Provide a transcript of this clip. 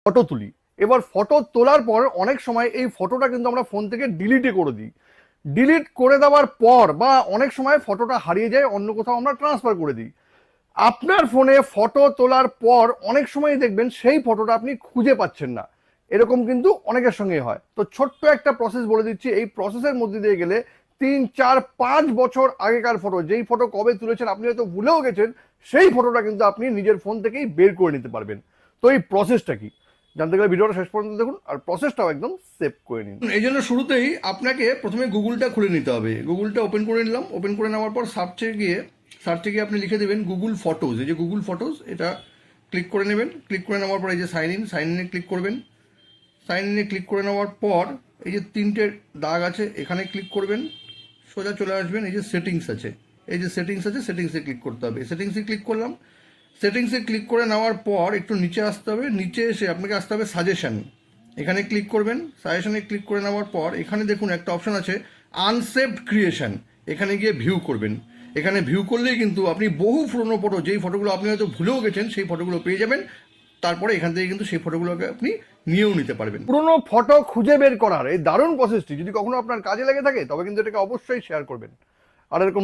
Photo তুলি। এবার photo তোলার পর অনেক সময় এই ফটোটা কিন্তু আমরা ফোন থেকে ডিলিটে করে দিই। ডিলিট করে দেওয়ার পর বা অনেক সময় ফটোটা হারিয়ে যায়, অন্য কোথাও আমরা ট্রান্সফার করে দিই। আপনার ফোনে ফটো তোলার পর অনেক সময় দেখবেন সেই ফটোটা আপনি খুঁজে পাচ্ছেন না, এরকম কিন্তু অনেকের সঙ্গেই হয়। তো ছোট্ট একটা প্রসেস বলে দিচ্ছি, এই প্রসেসের মধ্যে দিয়ে গেলে 3, 4, 5 বছর আগেকার ফটো, যেই ফটো কবে তুলেছেন আপনি হয়তো ভুলেও গেছেন, সেই ফটোটা কিন্তু আপনি নিজের ফোন থেকেই বের করে নিতে পারবেন। তো এই প্রসেসটা কি জানতে গেলে ভিডিওটা শেষ পর্যন্ত দেখুন, আর প্রসেসটাও একদম সেভ করে নিন। এই জন্য শুরুতেই আপনাকে প্রথমে গুগলটা খুলে নিতে হবে। গুগলটা ওপেন করে নিলাম। ওপেন করে নেওয়ার পর সার্চে গিয়ে আপনি লিখে দেবেন গুগল ফটোজ। এই যে গুগল ফটোজ, এটা ক্লিক করে নেবেন। ক্লিক করে নেওয়ার পর এই যে সাইন ইনে ক্লিক করবেন। সাইন ইনে ক্লিক করে নেওয়ার পর এই যে 3টে দাগ আছে, এখানে ক্লিক করবেন। সোজা চলে আসবেন, এই যে সেটিংস আছে, সেটিংসে ক্লিক করতে হবে। সেটিংসে ক্লিক করলাম। সেটিংসে ক্লিক করে নেওয়ার পর একটু নিচে আসতে হবে। নিচে এসে আপনাকে আসতে হবে সাজেশন, এখানে ক্লিক করবেন। সাজেশনে ক্লিক করে নেওয়ার পর এখানে দেখুন একটা অপশন আছে আনসেভড ক্রিয়েশন, এখানে গিয়ে ভিউ করবেন। এখানে ভিউ করলেই কিন্তু আপনি বহু পুরনো ফটো, যেই ফটোগুলো আপনি হয়তো ভুলেও গেছেন, সেই ফটোগুলো পেয়ে যাবেন। তারপরে এখান থেকে কিন্তু সেই ফটোগুলোকে আপনি নিয়েও নিতে পারবেন। পুরনো ফটো খুঁজে বের করার এই দারুণ প্রসেসটি যদি কখনো আপনার কাজে লেগে থাকে তবে কিন্তু এটাকে অবশ্যই শেয়ার করবেন। আর এরকম